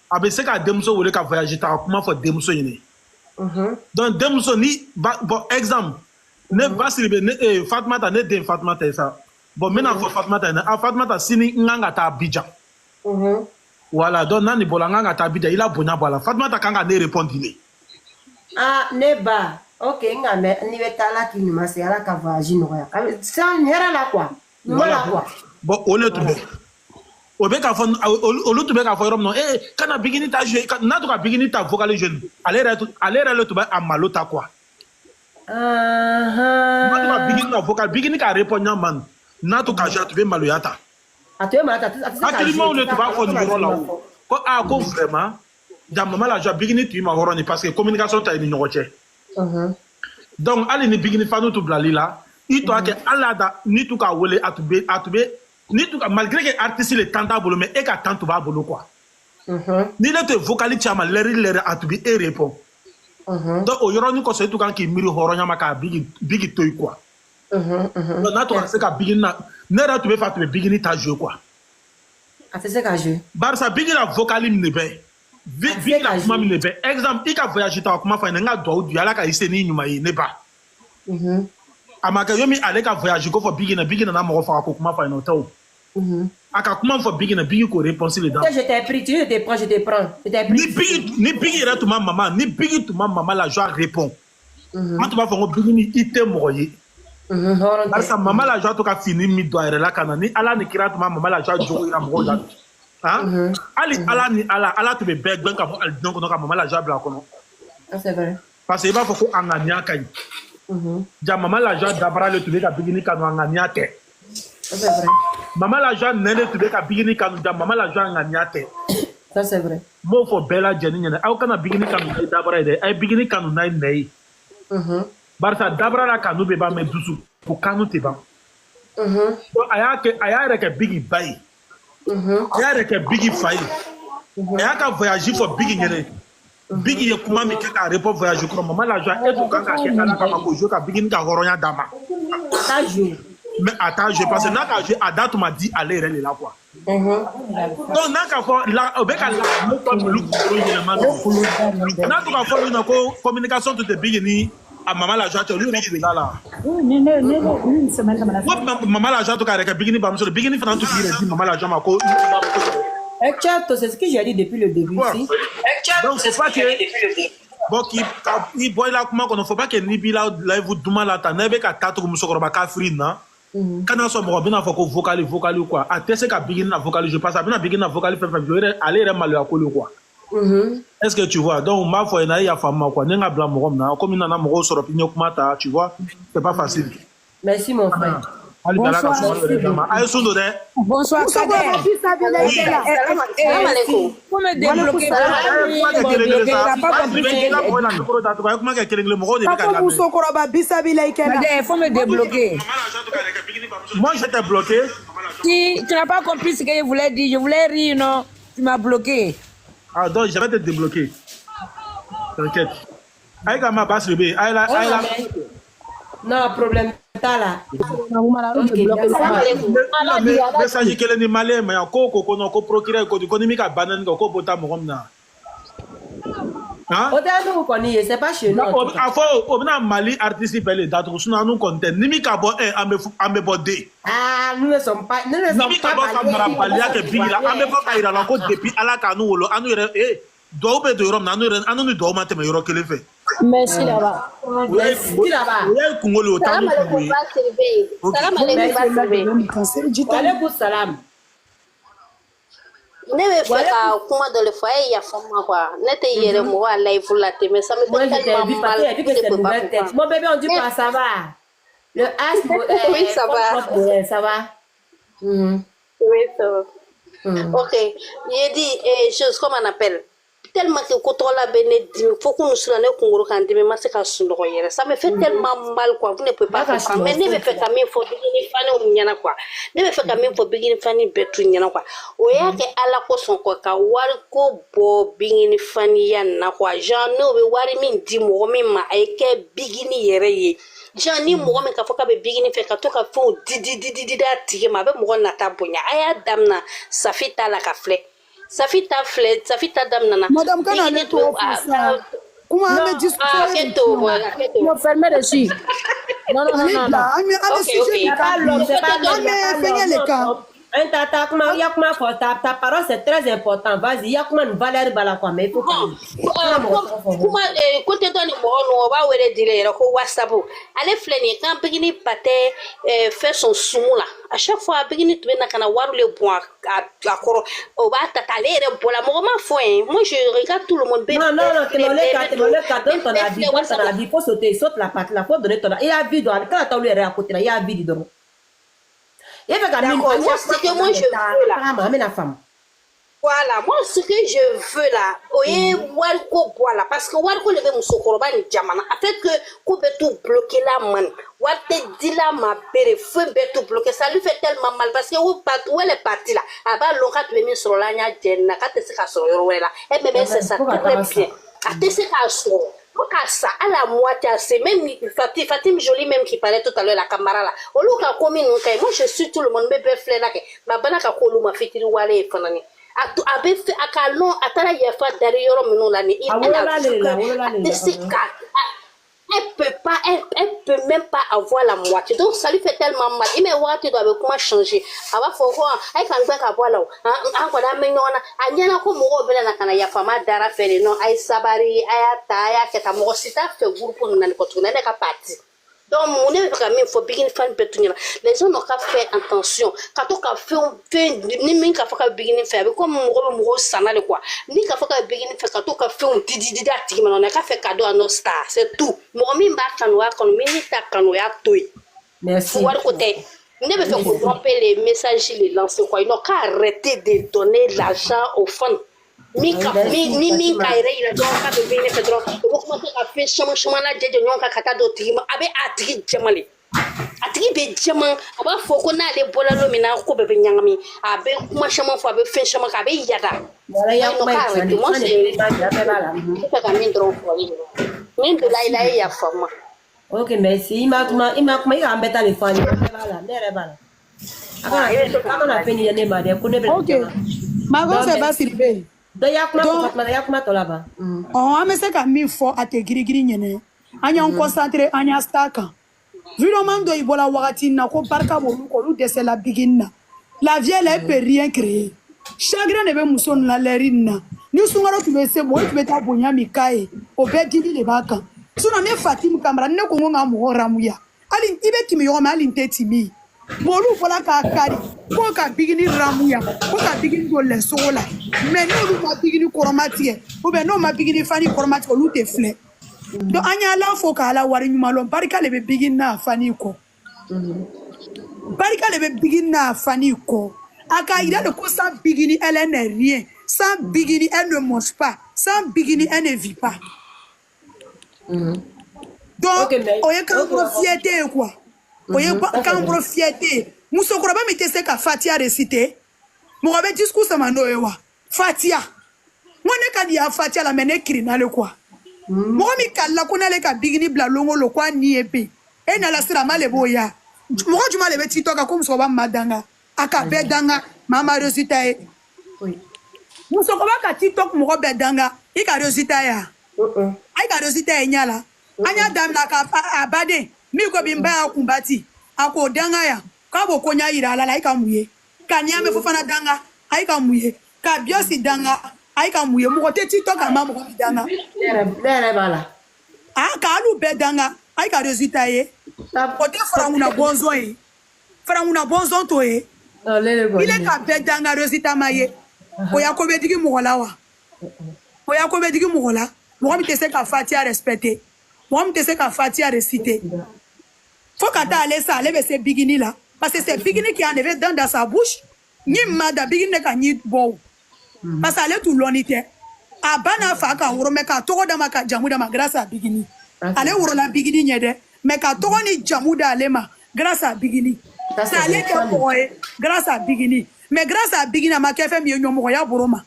abe se ka demso wole ka voyager ta kuma fo demso yene donc demso ni bon exemple ne basri be ne Fatmata ne den Fatmata ça bon maintenant fo Fatmata na Fatmata sini nganga ta Abidjan voilà donc nani bolanga ngata Abidjan il a bonya bala Fatmata kanga ne répondre il ah neba ok nga me ni betala ki ni mase ala ka voyager no ya ça hera la quoi voilà quoi bon on est tout obeka fon olu to beka forum non kana bigini ta jouer na to ka bigini ta vocal jeune aller le to ba amalota quoi na to ka bigini na vocal bigini ka répondre man na to ka ja to be maloyata atu malata absolument le to ba fon numéro là ko a ko vraiment da mama la ja bigini tu ma horoni parce que communication ta ni nyoche donc ali ni bigini fa no to blali là il to que ala da ni to ka wole atube ni tout malgré que artiste le tenta bolo mais et ka tente ba bolo quoi ni le te vocaliste chama l'air atubi et répond donc o yoro ni ko se tout kan ki miri horonya maka bigi toy quoi donc na to se ka bigi na ne ra tube fa tube bigi ni ta jeu quoi a se ka jeu barsa bigi la vocaliste ne be bigi la kuma ne be exemple i ka voyager ta kuma fa nga do du ala ka ise ni nyuma yi ne ba amaka yomi ale ka voyager ko fo bigi na mo fa ko kuma fa no taw aka comment faut bigi na bigi ko réponse le dans je t'ai pris je te prends ni bigi ra to ma maman ni bigi to ma maman la joie répond quand tu vas faire bigi ni ité moye parce que maman la joie to ka fini mi do la kana ni ala ni kira to ma maman la joie jo ira mo la hein ali ala ni ala to be beg ben ka donc no ka maman la joie bla kono c'est vrai parce que il va faut ko angania kai ja maman la joie dabra le to be ka bigi ni kanu angania te c'est vrai maman la joie nene tu be ka bigini kanu da maman la joie nganyate ça c'est vrai mo fo bela jeni nyane aw kana bigini kanu dabra ide ay bigini kanu nay nei barsa dabra la kanu be ba me dusu pour kanu te ba so aya reke bigi bay aya reke bigi fay aya ka voyager fo bigi nyene bigi ye kuma mi ka report voyager ko maman la joie et to kaka ke ala ka ko jo ka bigini ka horonya dama ça joue mais attends, je pense que Ada m'a dit aller là quoi. Donc n'a fois là au bec là n'a fois une communication tout est bigini à maman la joie tu lui là. Maman la joie tu carré bigini bam sur bigini faisant tout dire maman la joie ma ko. Exact, c'est ce que j'ai dit depuis le début ici. Donc c'est pas que bon qui boy là comment qu'on faut pas que ni bila live duma la ta nebe ka tatu musokoro ba ka free na. Kana so mo bina foko vocal quoi atese ka bigin na vocal je passe bina bigin na vocal fait aller mal à quoi est-ce que tu vois donc ma foi na ya femme quoi nenga bla mo na comme na mo so ropinyo kuma ta tu vois c'est pas facile. Merci mon frère. Bonsoir. Bonsoir. Faut me débloquer. Faut me débloquer. Moi je t'ai bloqué. Si tu n'as pas compris ce que je voulais dire, je voulais rire, non? Tu m'as bloqué. Ah donc je vais te débloquer. T'inquiète. Aïe ma basse bébé. Aïe là. Non problème. Message que les malais mais ko procurer ko ni ka banane ko bota mo na hein o ko ni c'est pas chez nous afo obna mali artiste pelé d'autres suna nous content ni mi ka bo ame bodé ah nous ne sommes pas mara balia ke bila ame bo ka ira la ko depuis ala ka nous wolo anu do be do rom na anu ni do ma te me yoro kele fe. Merci là-bas. Merci là-bas. Salam alaikum Basirbe. Salam alaikum Basirbe. Alaikum salam. Ne bɛ fɛ ka kuma dɔ le fɔ a ye yafa ma quoi ne tɛ yɛrɛ mɔgɔ a live la ten mais ça me fait tellement mal que je peux pas comprendre. Mon bébé on dit pas ça va. Le H oui ça va. Ça va. Oui, ça va. Ok. Il dit, chose, comment on appelle? Tellement que quand on l'a béni, faut qu'on se l'année qu'on regarde, mais moi c'est qu'à se noyer. Ça me fait tellement mal, quoi. Vous ne pouvez pas comprendre. Mais ne me fait quand même, faut beginner fan ou n'y quoi. Ne me fait quand même, faut beginner fan ou betu n'y quoi. Oya que à la cause son quoi, ka warko bo beginner fan y'en quoi. J'en ai wari min di mo min ma eke beginner yere. J'en ai mo min ka faut ka be beginner fait ka to ka fond di da tige ma be mo na tabonya. Aya damna ça fait ta la kafle. Ça fait ta flèche, ça fait ta dame nana. Madame, quand on est trop ça, comment on me discute? Non, fermez dessus. Non. Ta parole c'est très important. Vas-y, il y a comment une valeur bala quoi, mais il faut comment côté dans le monde on va ouais dire ko WhatsApp allez flâner quand begini pate fait son sumu là à chaque fois begini tu na kana waru le point à koro on va t'aller pour la moment moi je regarde tout le monde non tu le cas donne ton avis faut sauter saute la patte la faut donner ton il y a vidéo quand tu le à côté là il y a vidéo. Moi, ce que moi je veux là. Voilà, moi ce que je veux là, oye walko voilà parce que walko le be musokoroba ni jamana en fait que ko be tout bloquer la man. Walte dit là ma bere feu be tout bloquer ça lui fait tellement mal parce que où elle est partie là. Aba longa tu mis sur la nya jenna ka te se ka so yoro là. Et bébé c'est ça très bien. A te se ka so. Ça, à la moitié, c'est même Fatim Jolie même qui parlait tout à l'heure, la camarade là. Au lieu qu'à commun, moi je suis tout le monde, mais bref, là, ma banaka kolu ma fitiri wale et fanani. A be fait à calon, à tala yafa derrière mon l'année. Elle peut même pas avoir la moitié. Donc ça lui fait tellement mal. Il me voit tu dois comment changer. Ava faut voir, elle quand va avoir là. Encore là maintenant, anyana ko mo bela na kana ya fama dara fere non ay sabari ay ataya keta mo sita fait groupe na ni ko tuna na ka parti. Donc mon est quand même faut begin fan petunia. Les gens n'ont qu'à faire attention. Quand on a fait ni min ka faka begin faire comme mo sana le quoi. Ni ka faka begin faire quand on a fait didi dati on a qu'à faire cadeau à nos stars, c'est tout. Mo mi ba kanwa kon minita kanwa toy. Merci. Voir côté. Ne me fait tromper les messages les lancer quoi. Ils n'ont qu'à arrêter de donner l'argent aux fans. Mi kaire ila do ka be bene pedro ko ko ka fe shama na jeje nyonka kata do tigima abe atigi jamali atigi be jama aba foko na le bola lo mina ko be nyangami abe kuma shama fo abe fe shama ka be yada wala ya ko moi c'est pas ka min dro fo ni de la ya fama. Ok, merci. Il m'a embêté les fans. Ok. Ma c'est pas Sylvain. On me se ka min fɔ a tɛ girigiri ɲɛnɛ an y'an concentré an y'a stack kan vidéoman dɔ i bɔla wagati na ko barika b'olu kɔ olu dɛsɛla bigini na la vie elle peut rien créer chagrin de bɛ muso na lɛri na ni sunkalo tun bɛ se mɔgɔ tun bɛ taa bonya min k'a ye o bɛɛ dili de b'a kan sinon ne Fatim Camara ne ko n ko ka mɔgɔ ramuya hali i bɛ timi ɲɔgɔn ma hali n tɛ timi bon olu fɔla k'a kari ko ka bigini ramuya ko ka bigini don lɛsogo la mais n'olu ma bigini kɔrɔma tigɛ ou bien n'o ma bigini fani kɔrɔma tigɛ olu tɛ filɛ donc an y'Ala fo k'Ala wari ɲuman lɔn barika de bɛ bigini n'a fani kɔ barika de bɛ bigini n'a fani kɔ a k'a yira de ko sans bigini elle n'est rien sans bigini elle ne mange pas sans bigini elle ne vit pas donc o ye kankɔrɔ fierté ye quoi o ye kankɔrɔ fierté ye musokɔrɔba min tɛ se ka Fatia réciter mɔgɔ bɛ discours sama n'o ye wa Fatia n ko ne ka di ya Fatia la mais ne kirina le quoi mɔgɔ min kalila ko n'ale ka bigini bila longo lo ko a ni ye pe e nala sira ma le b'o ya mɔgɔ juma le bɛ TikTok kan ko musokɔrɔba ma danga a ka bɛɛ danga maa ma résultat ye musokɔrɔba ka TikTok mɔgɔ bɛɛ danga i ka résultat ye wa a ka résultat ye ɲa la an y'a daminɛ ka a baden min ko bi n ba y'a kunbati a k'o danga yan k'a b'o ko ɲa yira ala la i ka mun ye ka Niamey Fofana danga a yi ka mun ye ka Biosi danga a yi ka mun ye mɔgɔ tɛ TikTok kan ma mɔgɔ min danga ne yɛrɛ b'a la k'alu bɛɛ danga a yi ka résultat ye o tɛ Farankuna bɔnsɔn ye Farankuna bɔnsɔn t'o ye ile ka bɛɛ danga résultat ma ye o ya ko bɛ digi mɔgɔ la wa o ya ko bɛ digi mɔgɔ la mɔgɔ min tɛ se ka Fatia respecter mɔgɔ min tɛ se ka Fatia réciter fo ka taa ale sa ale bɛ se bigini la parce que c'est bigini qui a enlevé dent dans sa bouche Ni mada bigine ka ni bo. Parce que ale tu lonite. Abana fa ka woro me ka togo da maka jamu da ma grâce à bigini. Ale woro la bigini nyede. Me ka togo ni jamu da ale ma grâce à bigini. Ça ale ke boye grâce à bigini. Mais grâce à bigini ma ke fe mi nyomo ya boroma.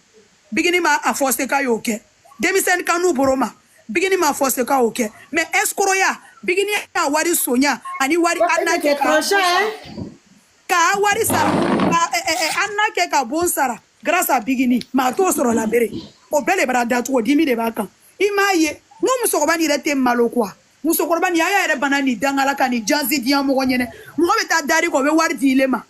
Bigini ma a forcé ka yo ke. Demisen kanu boroma. Bigini ma forcé ka oke. Mais escroc ya bigini a wari sonya ani wari anna ke ka wari sa anna ke ka bon sara grâce à bigini ma to soro la bere o bele bara datu o dimi de bakan imaye mo muso ba ni rete malo kwa muso ko ba ni aya ere banani dangala kan ni janzi dian mo nyene mo be ta dari ko be wari di le ma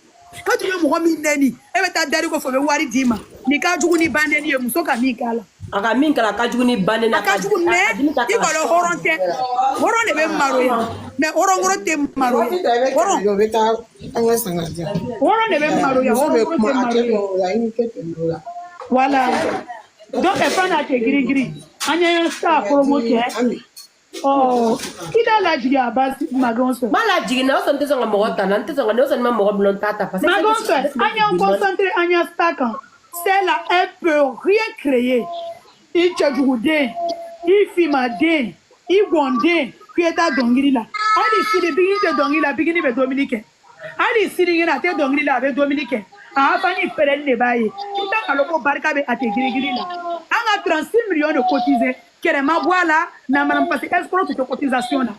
ka tu mo mi neni e be ta dari ko fo be wari di ma ni ka jugu ni bandeni e muso ka mi kala aka min kala ka jugu ni bandeni ka jugu ne i ko lo horonte horon de be maro ya mais horon gro te maro horon yo beta anga sangaja horon de be maro ya horon gro te maro voilà donc e fana te giri giri anya sta promote oh kida la jiga bas magonso mala jiga na osante zonga mogota na ntezonga ne osante ma mogo blon tata parce que magonso anya concentré anya stakan celle-là elle peut rien créer il tchajude il fimade il gonde pieta dongiri la ali sidi bigini te dongiri la bigini be dominique ali sidi ngina te dongiri la be dominique a fani perel ne baye nta kaloko barka be ate giri la anga 36 millions de cotisés kerema voilà na manam parce escroc te cotisation na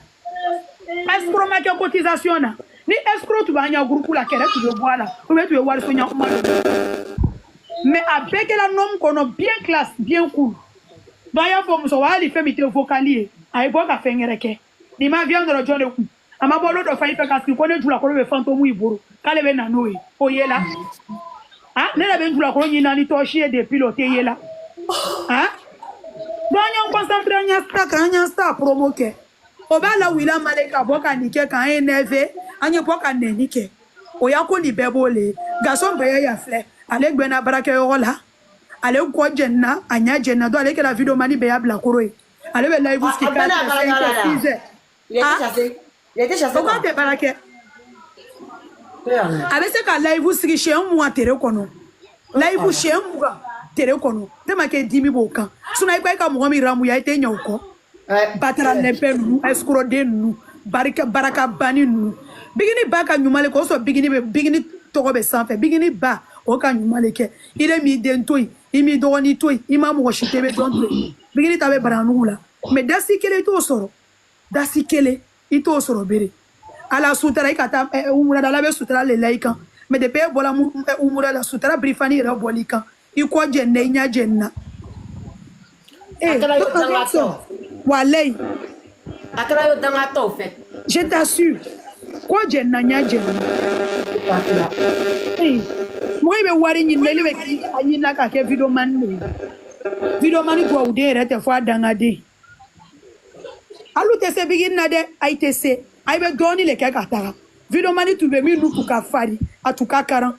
escroc ma ke cotisation na ni escroc tu ba nya groupe la kere tu be voilà ou be tu be wala sonya mais avec la nom qu'on a bien classe bien cool baya fo muso wali femi te vocalier ay boka fengereke ni ma viande ro jone ku ama bolo do fa ife kasi ko ne tula ko be fantomu iburu kale be na noe o yela ah ne la be tula ko ni nani to chie de piloter yela ah donya concentré nya sta promoke o ba la wila maleka boka nike kan eneve anye boka nenike o ya ko ni bebole gason be ya fle ale gbena barake yola ale ko jenna anya jenna do ale ke la video mani be ya bla koroy ale be live ski ka il était chassé quoi te barake ale se ka live ski chez moi tere kono live chez moi tere kono te ma ke dimi boka suna ikwa ka mo mi ramu ya ite nyoko batara ne pe nu escro de nu baraka bani nu bigini baka nyumale ko so bigini togo be sanfɛ bigini ba o ka nyumale ke ile mi den toy imi doni toy ima mo shitebe don toy bigini tabe baranugu la mais dasi kele to soro dasi kele ito soro bere ala sutara ikata umura da labe sutara le laikan mais de pe bola umura la sutara brifani ra bolika iko jenne nya jenna walay akara yo danga to fait je t'assure ko jenna nya jenna moi be wari nyi mele be anyi na ka ke video man ko ude rete fo adanga de alu te se bigin na de ay te se ay be doni le ke ka tara video man tu be mi lu ka fari atuka karan